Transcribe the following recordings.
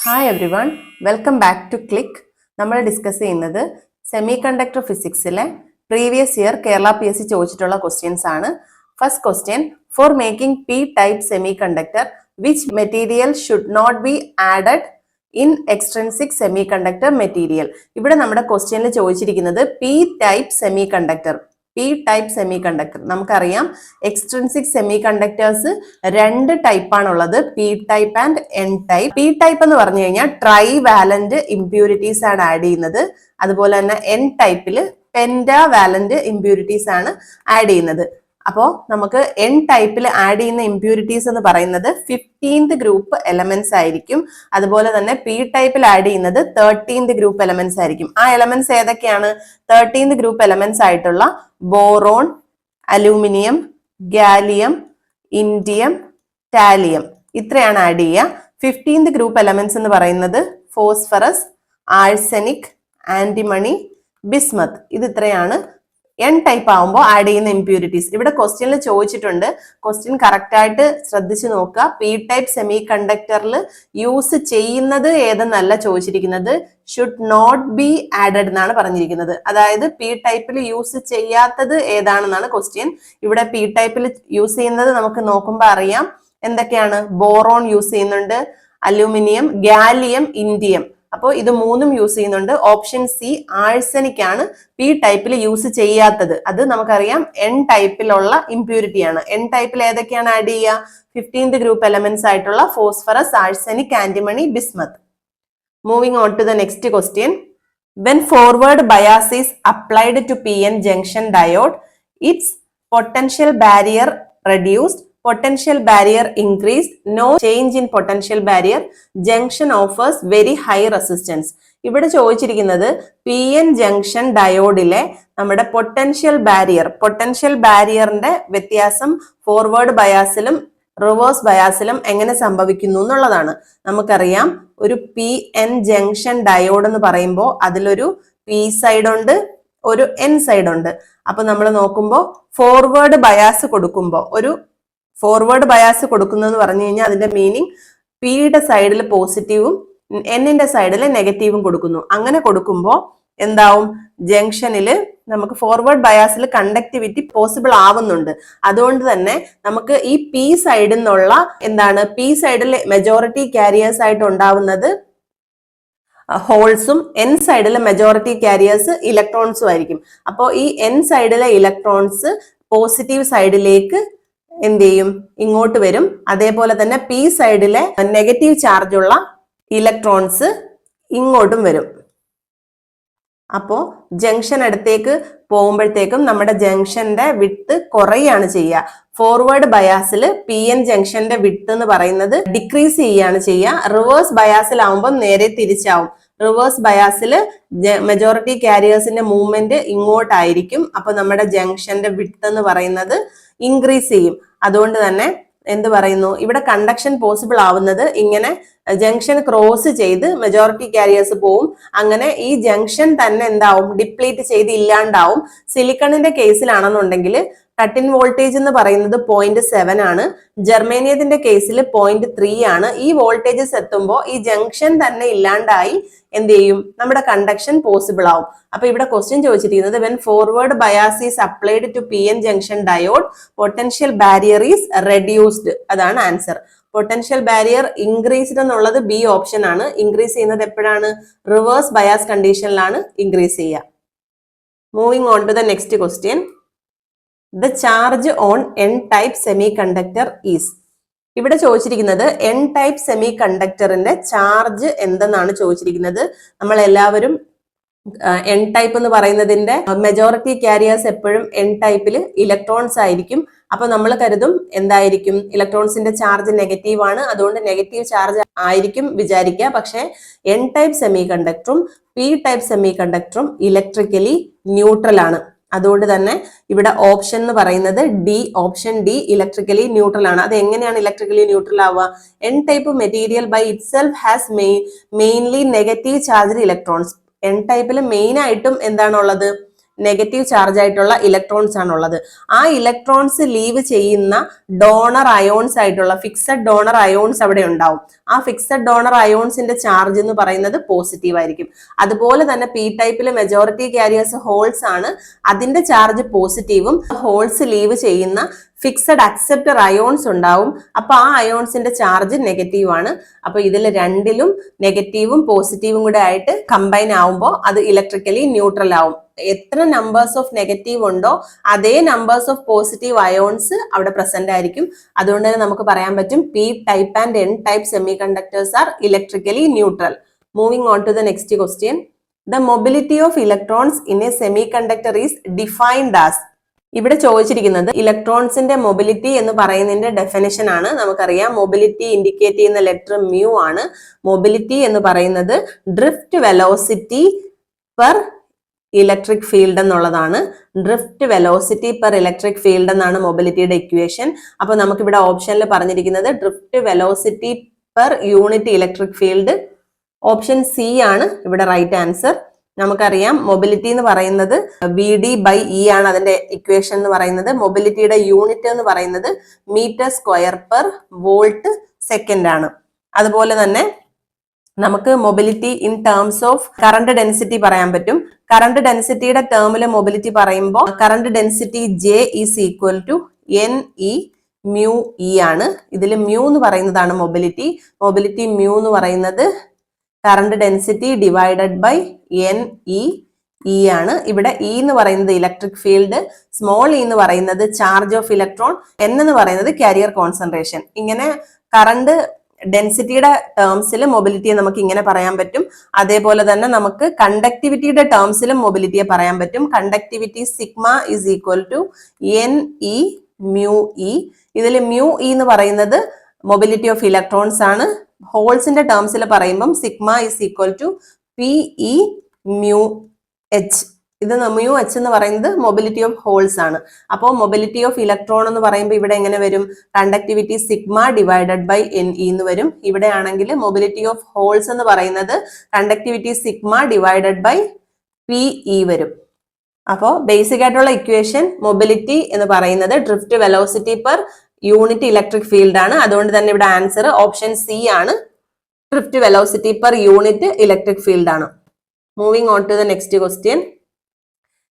Hi everyone, welcome back to click. നമ്മൾ discuss ചെയ്യുന്നത് semiconductor ഫിസിക്സിലെ previous year Kerala PSC ചോദിച്ചിട്ടുള്ള questions ആണ്. First question, for making P type semiconductor which material should not be added in extrinsic semiconductor material. ഇവിടെ നമ്മുടെ ക്വസ്റ്റ്യനിൽ ചോദിച്ചിരിക്കുന്നത് P type semiconductor. P type semiconductor നമുക്കറിയാം, extrinsic semiconductors രണ്ട് ടൈപ്പാണുള്ളത്, P type and N type. P type എന്ന് പറഞ്ഞു കഴിഞ്ഞാൽ ട്രൈ വാലന്റ് ഇംപ്യൂരിറ്റീസ് ആണ് ആഡ് ചെയ്യുന്നത്. അതുപോലെ തന്നെ എൻ ടൈപ്പില് പെന്റാ വാലന്റ് ഇംപ്യൂരിറ്റീസ് ആണ് ആഡ് ചെയ്യുന്നത്. അപ്പോ നമുക്ക് എൻ ടൈപ്പിൽ ആഡ് ചെയ്യുന്ന ഇംപ്യൂരിറ്റീസ് എന്ന് പറയുന്നത് 15th ഗ്രൂപ്പ് എലമെന്റ്സ് ആയിരിക്കും. അതുപോലെ തന്നെ പി ടൈപ്പിൽ ആഡ് ചെയ്യുന്നത് 13th ഗ്രൂപ്പ് എലമെന്റ്സ് ആയിരിക്കും. ആ എലമെന്റ്സ് ഏതൊക്കെയാണ്? 13th ഗ്രൂപ്പ് എലമെന്റ്സ് ആയിട്ടുള്ള boron, aluminium, gallium, indium, thallium, ഇത്രയാണ് ആഡ് ചെയ്യുക. 15th ഗ്രൂപ്പ് എലമെന്റ്സ് എന്ന് പറയുന്നത് ഫോസ്ഫറസ്, ആഴ്സനിക്, ആന്റിമണി, ബിസ്മത്ത്. ഇത് ഇത്രയാണ് എൻ ടൈപ്പ് ആവുമ്പോൾ ആഡ് ചെയ്യുന്ന ഇംപ്യൂരിറ്റീസ്. ഇവിടെ ക്വസ്റ്റ്യനിൽ ചോദിച്ചിട്ടുണ്ട്, ക്വസ്റ്റ്യൻ കറക്റ്റ് ആയിട്ട് ശ്രദ്ധിച്ചു നോക്കുക. പി ടൈപ്പ് സെമി കണ്ടക്ടറിൽ യൂസ് ചെയ്യുന്നത് ഏതെന്നല്ല ചോദിച്ചിരിക്കുന്നത്, ഷുഡ് നോട്ട് ബി ആഡഡ് എന്നാണ് പറഞ്ഞിരിക്കുന്നത്. അതായത് പി ടൈപ്പിൽ യൂസ് ചെയ്യാത്തത് ഏതാണെന്നാണ് ക്വസ്റ്റ്യൻ. ഇവിടെ പി ടൈപ്പിൽ യൂസ് ചെയ്യുന്നത് നമുക്ക് നോക്കുമ്പോൾ അറിയാം എന്തൊക്കെയാണ്. ബോറോൺ യൂസ് ചെയ്യുന്നുണ്ട്, അലൂമിനിയം, ഗാലിയം, ഇൻഡിയം. അപ്പോൾ ഇത് മൂന്നും യൂസ് ചെയ്യുന്നുണ്ട്. ഓപ്ഷൻ സി ആഴ്സനിക് ആണ് പി ടൈപ്പിൽ യൂസ് ചെയ്യാത്തത്. അത് നമുക്കറിയാം എൻ ടൈപ്പിലുള്ള ഇംപ്യൂരിറ്റി ആണ്. എൻ ടൈപ്പിൽ ഏതൊക്കെയാണ് ആഡ് ചെയ്യുക? 15th ഗ്രൂപ്പ് എലമെന്റ്സ് ആയിട്ടുള്ള phosphorus, arsenic, antimony, bismuth. Moving on to the next question. When forward bias is applied to PN junction diode, its potential barrier reduced, potential barrier increased, no change in potential barrier, junction offers very high resistance. ഇവിടെ ചോദിച്ചിരിക്കുന്നത് PN junction ഡയോഡിലെ നമ്മുടെ potential ബാരിയറിന്റെ വ്യത്യാസം forward ബയാസിലും reverse ബയാസിലും എങ്ങനെ സംഭവിക്കുന്നു എന്നുള്ളതാണ്. നമുക്കറിയാം ഒരു PN junction diode എന്ന് പറയുമ്പോൾ അതിലൊരു P സൈഡ് ഉണ്ട്, ഒരു N സൈഡ് ഉണ്ട്. അപ്പൊ നമ്മൾ നോക്കുമ്പോൾ ഫോർവേഡ് ബയാസ് കൊടുക്കുന്നതെന്ന് പറഞ്ഞു കഴിഞ്ഞാൽ അതിന്റെ മീനിങ് പിയുടെ സൈഡിൽ പോസിറ്റീവും എന്നിന്റെ സൈഡിൽ നെഗറ്റീവും കൊടുക്കുന്നു. അങ്ങനെ കൊടുക്കുമ്പോൾ എന്താവും? ജംഗ്ഷനിൽ നമുക്ക് ഫോർവേഡ് ബയാസിൽ കണ്ടക്ടിവിറ്റി പോസിബിൾ ആവുന്നുണ്ട്. അതുകൊണ്ട് തന്നെ നമുക്ക് ഈ പി സൈഡിൽ നിന്നുള്ള പി സൈഡിൽ മെജോറിറ്റി കാരിയേഴ്സ് ആയിട്ട് ഉണ്ടാവുന്നത് ഹോൾസും എൻ സൈഡിലെ മെജോറിറ്റി കാരിയേഴ്സ് ഇലക്ട്രോൺസും ആയിരിക്കും. അപ്പോൾ ഈ എൻ സൈഡിലെ ഇലക്ട്രോൺസ് പോസിറ്റീവ് സൈഡിലേക്ക് എന്ത് ചെയ്യും? ഇങ്ങോട്ട് വരും. അതേപോലെ തന്നെ പി സൈഡിലെ നെഗറ്റീവ് ചാർജ് ഉള്ള ഇലക്ട്രോൺസ് ഇങ്ങോട്ടും വരും. അപ്പോ ജംഗ്ഷൻ അടുത്തേക്ക് പോകുമ്പോഴത്തേക്കും നമ്മുടെ ജംഗ്ഷന്റെ വിഡ്ത്ത് കുറയാണ് ചെയ്യുക. ഫോർവേഡ് ബയാസിൽ PN ജംഗ്ഷന്റെ വിഡ്ത്ത് എന്ന് പറയുന്നത് ഡിക്രീസ് ചെയ്യാണ് ചെയ്യുക. റിവേഴ്സ് ബയാസിലാവുമ്പോൾ നേരെ തിരിച്ചാവും. റിവേഴ്സ് ബയാസിൽ മെജോറിറ്റി കാരിയേഴ്സിന്റെ മൂവ്മെന്റ് ഇങ്ങോട്ടായിരിക്കും. അപ്പൊ നമ്മുടെ ജംഗ്ഷന്റെ വിഡ്ത്ത് എന്ന് പറയുന്നത് ഇൻക്രീസ് ചെയ്യും. അതുകൊണ്ട് തന്നെ എന്ത് പറയുന്നു? ഇവിടെ കണ്ടക്ഷൻ പോസിബിൾ ആവുന്നത് ഇങ്ങനെ ജംഗ്ഷൻ ക്രോസ് ചെയ്ത് മെജോറിറ്റി കാരിയേഴ്സ് പോവും. അങ്ങനെ ഈ ജംഗ്ഷൻ തന്നെ എന്താവും? ഡിപ്ലീറ്റ് ചെയ്ത് ഇല്ലാണ്ടാവും. സിലിക്കണിന്റെ കേസിലാണെന്നുണ്ടെങ്കിൽ കട്ട് ഇൻ വോൾട്ടേജ് എന്ന് പറയുന്നത് 0.7 ആണ്. ജർമേനിയത്തിന്റെ കേസിൽ 0.3 ആണ്. ഈ വോൾട്ടേജസ് എത്തുമ്പോൾ ഈ ജംഗ്ഷൻ തന്നെ ഇല്ലാണ്ടായി എന്ത് ചെയ്യും? നമ്മുടെ കണ്ടക്ഷൻ പോസിബിൾ ആവും. അപ്പൊ ഇവിടെ ക്വസ്റ്റ്യൻ ചോദിച്ചിരിക്കുന്നത് when forward bias is applied to PN junction diode, potential barrier is reduced. അതാണ് ആൻസർ. പൊട്ടൻഷ്യൽ ബാരിയർ ഇൻക്രീസ്ഡ് എന്നുള്ളത് ബി ഓപ്ഷൻ ആണ്. ഇൻക്രീസ് ചെയ്യുന്നത് എപ്പോഴാണ്? റിവേഴ്സ് ബയാസ് കണ്ടീഷനിലാണ് ഇൻക്രീസ് ചെയ്യുക. Moving on to the next question. The charge on N type semiconductor is. ഇവിടെ ചോദിച്ചിരിക്കുന്നത് N type സെമി കണ്ടക്ടറിന്റെ ചാർജ് എന്തെന്നാണ് ചോദിച്ചിരിക്കുന്നത്. നമ്മൾ എല്ലാവരും എൻ ടൈപ്പ് എന്ന് പറയുന്നതിന്റെ മെജോറിറ്റി കാരിയേഴ്സ് എപ്പോഴും എൻ ടൈപ്പിൽ ഇലക്ട്രോൺസ് ആയിരിക്കും. അപ്പൊ നമ്മൾ കരുതും എന്തായിരിക്കും? ഇലക്ട്രോൺസിന്റെ ചാർജ് നെഗറ്റീവ് ആണ്, അതുകൊണ്ട് നെഗറ്റീവ് ചാർജ് ആയിരിക്കും വിചാരിക്കുക. പക്ഷെ എൻ ടൈപ്പ് സെമി കണ്ടക്ടറും പി ടൈപ്പ് സെമി കണ്ടക്ടറും ഇലക്ട്രിക്കലി ന്യൂട്രൽ ആണ്. അതുകൊണ്ട് തന്നെ ഇവിടെ ഓപ്ഷൻ എന്ന് പറയുന്നത് ഓപ്ഷൻ ഡി ഇലക്ട്രിക്കലി ന്യൂട്രൽ ആണ്. അത് എങ്ങനെയാണ് ഇലക്ട്രിക്കലി ന്യൂട്രൽ ആവുക? N type material by itself has mainly negative charged electrons. N ടൈപ്പിൽ മെയിൻ ആയിട്ടും എന്താണുള്ളത്? നെഗറ്റീവ് ചാർജ് ആയിട്ടുള്ള ഇലക്ട്രോൺസ് ആണുള്ളത്. ആ ഇലക്ട്രോൺസ് ലീവ് ചെയ്യുന്ന ഡോണർ അയോൺസ് ആയിട്ടുള്ള ഫിക്സഡ് ഡോണർ അയോൺസ് അവിടെ ഉണ്ടാവും. ആ ഫിക്സഡ് ഡോണർ അയോൺസിന്റെ ചാർജ് എന്ന് പറയുന്നത് പോസിറ്റീവ് ആയിരിക്കും. അതുപോലെ തന്നെ പി ടൈപ്പിലെ മെജോറിറ്റി കാരിയേഴ്സ് ഹോൾസ് ആണ്. അതിന്റെ ചാർജ് പോസിറ്റീവും ഹോൾസ് ലീവ് ചെയ്യുന്ന ഫിക്സഡ് അക്സെപ്റ്റർ അയോൺസ് ഉണ്ടാവും. അപ്പൊ ആ അയോൺസിന്റെ ചാർജ് നെഗറ്റീവ് ആണ്. അപ്പൊ ഇതിൽ രണ്ടിലും നെഗറ്റീവും പോസിറ്റീവും കൂടെ ആയിട്ട് കമ്പൈൻ ആവുമ്പോൾ അത് ഇലക്ട്രിക്കലി ന്യൂട്രൽ ആവും. എത്ര നമ്പേഴ്സ് ഓഫ് നെഗറ്റീവ് ഉണ്ടോ അതേ നമ്പേഴ്സ് ഓഫ് പോസിറ്റീവ് അയോൺസ് അവിടെ പ്രസന്റ് ആയിരിക്കും. അതുകൊണ്ട് തന്നെ നമുക്ക് പറയാൻ പറ്റും P type and N type semiconductors are electrically neutral. Moving on to the next question. The mobility of electrons in a semiconductor is defined as. ഇവിടെ ചോദിച്ചിരിക്കുന്നത് ഇലക്ട്രോൺസിന്റെ mobility എന്ന് പറയുന്നതിന്റെ ഡെഫിനിഷൻ ആണ്. നമുക്കറിയാം മൊബിലിറ്റി ഇൻഡിക്കേറ്റ് ചെയ്യുന്ന ലെറ്റർ മ്യൂ ആണ്. Mobility എന്ന് പറയുന്നത് drift velocity per electric field എന്നുള്ളതാണ്. Drift velocity per electric field എന്നാണ് മൊബിലിറ്റിയുടെ ഇക്വേഷൻ. അപ്പൊ നമുക്കിവിടെ ഓപ്ഷനിൽ പറഞ്ഞിരിക്കുന്നത് drift velocity per unit electric field. Option C ആണ് ഇവിടെ റൈറ്റ് ആൻസർ. നമുക്കറിയാം മൊബിലിറ്റി എന്ന് പറയുന്നത് വി ഡി ബൈ ഇ ആണ് അതിന്റെ ഇക്വേഷൻ എന്ന് പറയുന്നത്. മൊബിലിറ്റിയുടെ യൂണിറ്റ് എന്ന് പറയുന്നത് metre square per volt second ആണ്. അതുപോലെ തന്നെ നമുക്ക് mobility in terms of current density പറയാൻ പറ്റും. കറണ്ട് ഡെൻസിറ്റിയുടെ ടേമിൽ മൊബിലിറ്റി പറയുമ്പോൾ current density J is equal to n e mu e ആണ്. ഇതിൽ മ്യൂ എന്ന് പറയുന്നതാണ് മൊബിലിറ്റി. മൊബിലിറ്റി മ്യൂ എന്ന് പറയുന്നത് current density divided by N e ആണ്. ഇവിടെ ഇ എന്ന് പറയുന്നത് ഇലക്ട്രിക് ഫീൽഡ്, സ്മോൾ ഇ എന്ന് പറയുന്നത് ചാർജ് ഓഫ് ഇലക്ട്രോൺ, എൻ എന്ന് പറയുന്നത് കാരിയർ കോൺസെൻട്രേഷൻ. ഇങ്ങനെ കറണ്ട് ഡെൻസിറ്റിയുടെ ടേംസിൽ മൊബിലിറ്റിയെ നമുക്ക് ഇങ്ങനെ പറയാൻ പറ്റും. അതേപോലെ തന്നെ നമുക്ക് കണ്ടക്ടിവിറ്റിയുടെ ടേംസിലും മൊബിലിറ്റിയെ പറയാൻ പറ്റും. Conductivity sigma is equal to n e mu e. ഇതിൽ മ്യൂ ഇ എന്ന് പറയുന്നത് മൊബിലിറ്റി ഓഫ് ഇലക്ട്രോൺസ് ആണ്. ഹോൾസിന്റെ ടേംസിൽ പറയുമ്പം sigma is equal to p e mu h. ഇത് മ്യൂ എച്ച് എന്ന് പറയുന്നത് മൊബിലിറ്റി ഓഫ് ഹോൾസ് ആണ്. അപ്പോൾ മൊബിലിറ്റി ഓഫ് ഇലക്ട്രോൺ എന്ന് പറയുമ്പോൾ ഇവിടെ എങ്ങനെ വരും? Conductivity sigma divided by N E എന്ന് വരും. ഇവിടെ ആണെങ്കിൽ മൊബിലിറ്റി ഓഫ് ഹോൾസ് എന്ന് പറയുന്നത് conductivity sigma divided by P E വരും. അപ്പോൾ ബേസിക് ആയിട്ടുള്ള ഇക്വേഷൻ മൊബിലിറ്റി എന്ന് പറയുന്നത് drift velocity per unit electric field ആണ്. അതുകൊണ്ട് തന്നെ ഇവിടെ ആൻസർ ഓപ്ഷൻ സി ആണ്. Drift velocity per unit electric field ആണ്. Moving on to the next question.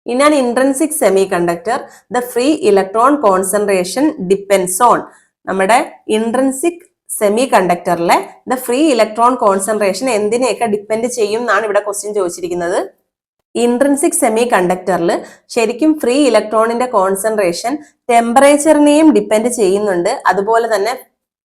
In an intrinsic semiconductor the free electron concentration depends on. നമ്മുടെ intrinsic സെമി കണ്ടക്ടറിലെ the free electron concentration എന്തിനെയൊക്കെ depend ചെയ്യും എന്നാണ് ഇവിടെ question ചോദിച്ചിരിക്കുന്നത്. ഇൻട്രിൻസിക് സെമി കണ്ടക്ടറിൽ ശരിക്കും ഫ്രീ ഇലക്ട്രോണിന്റെ കോൺസെൻട്രേഷൻ ടെമ്പറേച്ചറിനെയും ഡിപ്പെൻഡ് ചെയ്യുന്നുണ്ട്. അതുപോലെ തന്നെ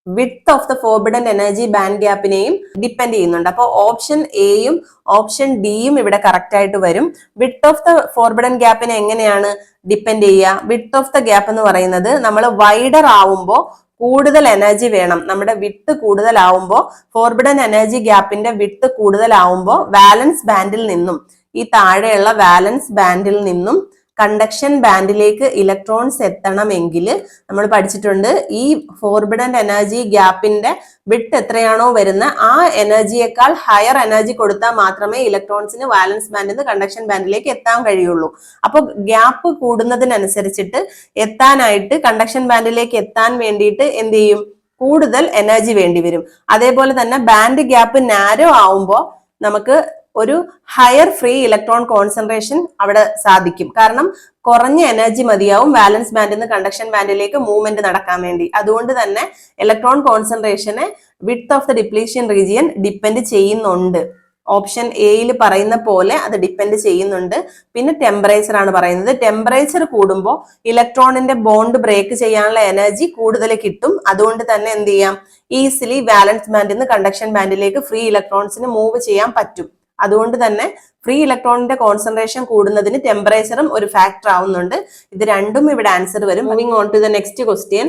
width of the forbidden energy band ഗ്യാപ്പിനെയും ഡിപ്പെൻഡ് ചെയ്യുന്നുണ്ട്. അപ്പോൾ ഓപ്ഷൻ എയും ഓപ്ഷൻ ഡിയും ഇവിടെ കറക്റ്റ് ആയിട്ട് വരും. വിഡ്ത്ത് ഓഫ് ദ ഫോർബിഡൻ ഗ്യാപ്പിനെ എങ്ങനെയാണ് ഡിപ്പെൻഡ് ചെയ്യുക? വിഡ്ത്ത് ഓഫ് ദ ഗ്യാപ്പ് എന്ന് പറയുന്നത് നമ്മൾ വൈഡർ ആവുമ്പോൾ കൂടുതൽ എനർജി വേണം. നമ്മുടെ വിഡ്ത്ത് കൂടുതലാവുമ്പോൾ ഫോർബിഡൻ എനർജി ഗ്യാപ്പിന്റെ വിഡ്ത്ത് കൂടുതലാവുമ്പോൾ വാലൻസ് ബാൻഡിൽ നിന്നും ഈ താഴെയുള്ള വാലൻസ് ബാൻഡിൽ നിന്നും കണ്ടക്ഷൻ ബാൻഡിലേക്ക് ഇലക്ട്രോൺസ് എത്തണമെങ്കിൽ നമ്മൾ പഠിച്ചിട്ടുണ്ട് ഈ ഫോർബിഡൻ എനർജി ഗ്യാപ്പിന്റെ വിഡ്ത്ത് എത്രയാണോ വരുന്ന ആ എനർജിയേക്കാൾ ഹയർ എനർജി കൊടുത്താൽ മാത്രമേ ഇലക്ട്രോൺസിന് വാലൻസ് ബാൻഡിൽ നിന്ന് കണ്ടക്ഷൻ ബാൻഡിലേക്ക് എത്താൻ കഴിയുള്ളൂ. അപ്പൊ ഗ്യാപ്പ് കൂടുന്നതിനനുസരിച്ചിട്ട് എത്താനായിട്ട് കണ്ടക്ഷൻ ബാൻഡിലേക്ക് എത്താൻ വേണ്ടിയിട്ട് എന്ത് ചെയ്യും? കൂടുതൽ എനർജി വേണ്ടി വരും. അതേപോലെ തന്നെ ബാൻഡ് ഗ്യാപ്പ് നാരോ ആവുമ്പോൾ നമുക്ക് ഒരു ഹയർ ഫ്രീ ഇലക്ട്രോൺ കോൺസെൻട്രേഷൻ അവിടെ സാധിക്കും. കാരണം കുറഞ്ഞ എനർജി മതിയാവും വാലൻസ് ബാൻഡിൽ നിന്ന് കണ്ടക്ഷൻ ബാൻഡിലേക്ക് മൂവ്മെന്റ് നടക്കാൻ വേണ്ടി. അതുകൊണ്ട് തന്നെ ഇലക്ട്രോൺ കോൺസെൻട്രേഷനെ width of the depletion region depend ചെയ്യുന്നുണ്ട്. ഓപ്ഷൻ എയിൽ പറയുന്ന പോലെ അത് ഡിപ്പെൻഡ് ചെയ്യുന്നുണ്ട്. പിന്നെ ടെമ്പറേച്ചർ ആണ് പറയുന്നത്. ടെമ്പറേച്ചർ കൂടുമ്പോൾ ഇലക്ട്രോണിന്റെ ബോണ്ട് ബ്രേക്ക് ചെയ്യാനുള്ള എനർജി കൂടുതൽ കിട്ടും. അതുകൊണ്ട് തന്നെ എന്ത് ചെയ്യാം? ഈസിലി വാലൻസ് ബാൻഡിൽ നിന്ന് കണ്ടക്ഷൻ ബാൻഡിലേക്ക് ഫ്രീ ഇലക്ട്രോൺസിന് മൂവ് ചെയ്യാൻ പറ്റും. അതുകൊണ്ട് തന്നെ ഫ്രീ ഇലക്ട്രോണിന്റെ കോൺസെൻട്രേഷൻ കൂടുന്നതിന് ടെമ്പറേച്ചറും ഒരു ഫാക്ടർ ആവുന്നുണ്ട്. ഇത് രണ്ടും ഇവിടെ ആൻസർ വരും. Moving on to the next question.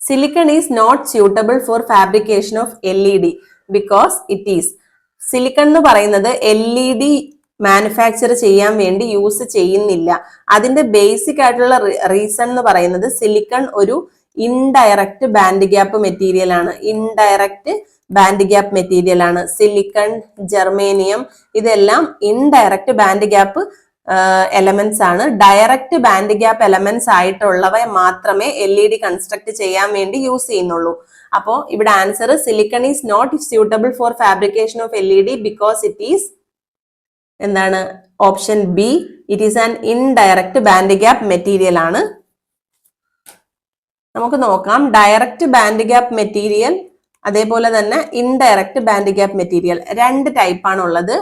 Silicon is not suitable for fabrication of LED because it is. Silicon എന്ന് പറയുന്നത് LED മാനുഫാക്ചർ ചെയ്യാൻ വേണ്ടി യൂസ് ചെയ്യുന്നില്ല. അതിന്റെ ബേസിക് ആയിട്ടുള്ള റീസൺ എന്ന് പറയുന്നത് സിലിക്കൺ ഒരു ഇൻഡയറക്റ്റ് ബാൻഡ് ഗ്യാപ്പ് മെറ്റീരിയൽ ആണ്. ഇൻഡയറക്റ്റ് ബാൻഡ് ഗ്യാപ്പ് മെറ്റീരിയൽ ആണ്. സിലിക്കൺ, ജെർമേനിയം ഇതെല്ലാം ഇൻഡയറക്റ്റ് ബാൻഡ് ഗ്യാപ്പ് എലമെന്റ്സ് ആണ്. ഡയറക്റ്റ് ബാൻഡ് ഗ്യാപ്പ് എലമെന്റ്സ് ആയിട്ടുള്ളവ മാത്രമേ LED കൺസ്ട്രക്ട് ചെയ്യാൻ വേണ്ടി യൂസ് ചെയ്യുന്നുള്ളൂ. അപ്പോൾ ഇവിടെ answer silicon is not suitable for fabrication of LED because it is എന്താണ്? Option B, it is an indirect band gap material ആണ്. നമുക്ക് നോക്കാം ഡയറക്റ്റ് ബാൻഡ് ഗ്യാപ്പ് മെറ്റീരിയൽ അതേപോലെ തന്നെ ഇൻഡയറക്റ്റ് ബാൻഡ് ഗ്യാപ്പ് മെറ്റീരിയൽ. രണ്ട് ടൈപ്പാണ് ഉള്ളത്,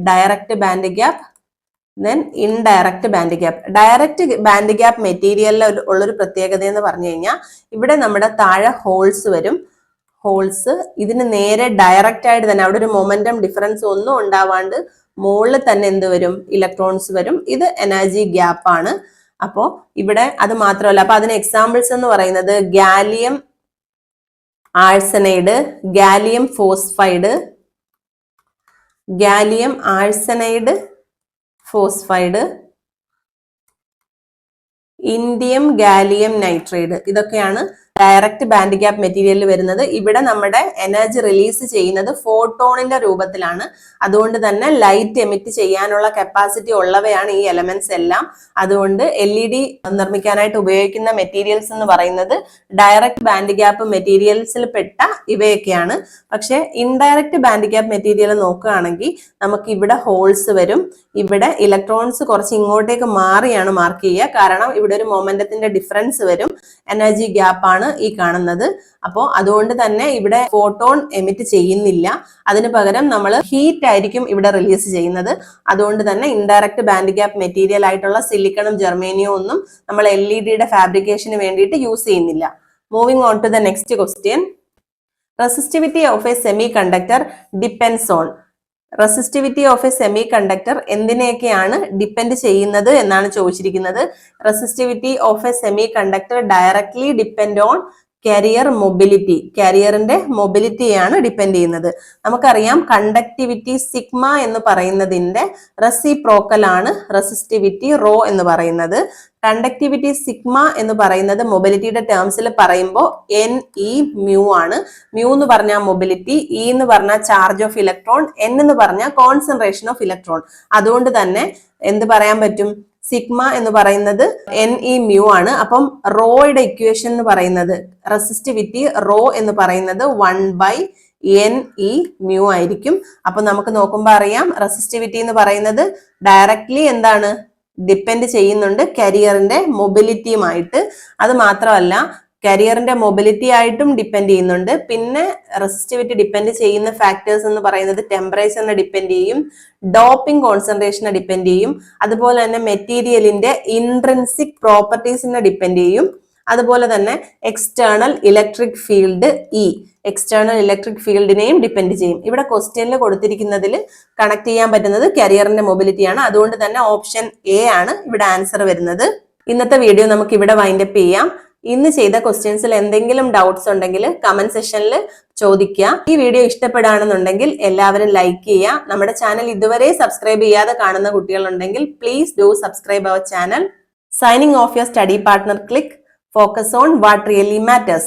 direct band gap then indirect band gap. Direct band gap മെറ്റീരിയലിൽ ഉള്ളൊരു പ്രത്യേകത എന്ന് പറഞ്ഞു കഴിഞ്ഞാൽ ഇവിടെ നമ്മുടെ താഴെ ഹോൾസ് വരും. ഹോൾസ് ഇതിന് നേരെ ഡയറക്റ്റ് ആയിട്ട് തന്നെ അവിടെ ഒരു മൊമെന്റം ഡിഫറൻസ് ഒന്നും ഉണ്ടാവാണ്ട് മുകളിൽ തന്നെ എന്ത് വരും? ഇലക്ട്രോൺസ് വരും. ഇത് എനർജി ഗ്യാപ്പ് ആണ്. അപ്പോ ഇവിടെ അത് മാത്രമല്ല, അപ്പൊ അതിന് എക്സാമ്പിൾസ് എന്ന് പറയുന്നത് gallium arsenide, gallium phosphide, gallium arsenide phosphide, indium gallium nitride. ഇതൊക്കെയാണ് ഡയറക്റ്റ് ബാൻഡ് ഗ്യാപ്പ് മെറ്റീരിയലിൽ വരുന്നത്. ഇവിടെ നമ്മുടെ എനർജി റിലീസ് ചെയ്യുന്നത് ഫോട്ടോണിന്റെ രൂപത്തിലാണ്. അതുകൊണ്ട് തന്നെ ലൈറ്റ് എമിറ്റ് ചെയ്യാനുള്ള കപ്പാസിറ്റി ഉള്ളവയാണ് ഈ എലമെന്റ്സ് എല്ലാം. അതുകൊണ്ട് LED നിർമ്മിക്കാനായിട്ട് ഉപയോഗിക്കുന്ന മെറ്റീരിയൽസ് എന്ന് പറയുന്നത് ഡയറക്റ്റ് ബാൻഡ് ഗ്യാപ്പ് മെറ്റീരിയൽസിൽ പെട്ട ഇവയൊക്കെയാണ്. പക്ഷെ ഇൻഡയറക്റ്റ് ബാൻഡ് ഗ്യാപ്പ് മെറ്റീരിയൽ നോക്കുകയാണെങ്കിൽ നമുക്ക് ഇവിടെ ഹോൾസ് വരും. ഇവിടെ ഇലക്ട്രോൺസ് കുറച്ച് ഇങ്ങോട്ടേക്ക് മാറിയാണ് മാർക്ക് ചെയ്യുക. കാരണം ഇവിടെ ഒരു മൊമെന്റത്തിന്റെ ഡിഫറൻസ് വരും. എനർജി ഗ്യാപ്പ് ആണ് ഈ കാണുന്നത്. അപ്പോൾ അതുകൊണ്ട് തന്നെ ഇവിടെ ഫോട്ടോൺ എമിറ്റ് ചെയ്യുന്നില്ല. അതിന് പകരം നമ്മൾ ഹീറ്റ് ആയിരിക്കും ഇവിടെ റിലീസ് ചെയ്യുന്നത്. അതുകൊണ്ട് തന്നെ ഇൻഡയറക്റ്റ് ബാൻഡ് ഗ്യാപ്പ് മെറ്റീരിയൽ ആയിട്ടുള്ള സിലിക്കണും ജെർമേനിയും ഒന്നും നമ്മൾ LEDയുടെ ഫാബ്രിക്കേഷന് വേണ്ടിയിട്ട് യൂസ് ചെയ്യുന്നില്ല. Moving on to the next question. Resistivity of a semiconductor depends on. Resistivity of a semiconductor എന്തിനെയൊക്കെയാണ് ഡിപ്പെൻഡ് ചെയ്യുന്നത് എന്നാണ് ചോദിച്ചിരിക്കുന്നത്. Resistivity of a semiconductor directly depend on carrier mobility. കാരിയറിന്റെ മൊബിലിറ്റിയാണ് ഡിപ്പെൻഡ് ചെയ്യുന്നത്. നമുക്കറിയാം conductivity sigma എന്ന് പറയുന്നതിന്റെ റെസിപ്രോക്കൽ ആണ് റെസിസ്റ്റിവിറ്റി റോ എന്ന് പറയുന്നത്. കണ്ടക്ടിവിറ്റി സിഗ്മ എന്ന് പറയുന്നത് മൊബിലിറ്റിയുടെ ടേംസിൽ പറയുമ്പോൾ NE മ്യൂ ആണ്. മ്യൂ എന്ന് പറഞ്ഞാൽ മൊബിലിറ്റി, E എന്ന് പറഞ്ഞാൽ ചാർജ് ഓഫ് ഇലക്ട്രോൺ, N എന്ന് പറഞ്ഞാൽ കോൺസെൻട്രേഷൻ ഓഫ് ഇലക്ട്രോൺ. അതുകൊണ്ട് തന്നെ എന്ത് പറയാൻ പറ്റും? സിഗ്മ എന്ന് പറയുന്നത് NE മ്യൂ ആണ്. അപ്പം റോയുടെ ഇക്വേഷൻ എന്ന് പറയുന്നത് റെസിസ്റ്റിവിറ്റി റോ എന്ന് പറയുന്നത് 1/NE മ്യൂ ആയിരിക്കും. അപ്പൊ നമുക്ക് നോക്കുമ്പോൾ അറിയാം റെസിസ്റ്റിവിറ്റി എന്ന് പറയുന്നത് ഡയറക്ട്ലി എന്താണ്? ഡിപ്പെൻഡ് ചെയ്യുന്നുണ്ട് കരിയറിന്റെ മൊബിലിറ്റിയുമായിട്ട്. അത് മാത്രമല്ല കരിയറിന്റെ മൊബിലിറ്റി ആയിട്ടും ഡിപ്പെൻഡ് ചെയ്യുന്നുണ്ട്. പിന്നെ റെസിസ്റ്റിവിറ്റി ഡിപ്പെൻഡ് ചെയ്യുന്ന ഫാക്ടേഴ്സ് എന്ന് പറയുന്നത് ടെമ്പറേച്ചറിനെ ഡിപ്പെൻഡ് ചെയ്യും, ഡോപ്പിംഗ് കോൺസെൻട്രേഷനെ ഡിപ്പെൻഡ് ചെയ്യും, അതുപോലെ തന്നെ മെറ്റീരിയലിന്റെ ഇൻട്രിൻസിക് പ്രോപ്പർട്ടീസിനെ ഡിപ്പെൻഡ് ചെയ്യും. അതുപോലെ തന്നെ external electric field external electric ഫീൽഡിനെയും ഡിപ്പെൻഡ് ചെയ്യും. ഇവിടെ ക്വസ്റ്റ്യനിൽ കൊടുത്തിരിക്കുന്നതിൽ കണക്ട് ചെയ്യാൻ പറ്റുന്നത് കരിയറിന്റെ മൊബിലിറ്റിയാണ്. അതുകൊണ്ട് തന്നെ ഓപ്ഷൻ A ആണ് ഇവിടെ ആൻസർ വരുന്നത്. ഇന്നത്തെ വീഡിയോ നമുക്ക് ഇവിടെ വൈൻഡപ്പ് ചെയ്യാം. ഇന്ന് ചെയ്ത ക്വസ്റ്റ്യൻസിൽ എന്തെങ്കിലും ഡൗട്ട്സ് ഉണ്ടെങ്കിൽ കമന്റ് സെക്ഷനിൽ ചോദിക്കുക. ഈ വീഡിയോ ഇഷ്ടപ്പെടുകയാണെന്നുണ്ടെങ്കിൽ എല്ലാവരും ലൈക്ക് ചെയ്യുക. നമ്മുടെ ചാനൽ ഇതുവരെ സബ്സ്ക്രൈബ് ചെയ്യാതെ കാണുന്ന കുട്ടികളുണ്ടെങ്കിൽ please do subscribe our channel. Signing off your study partner click. Focus on what really matters.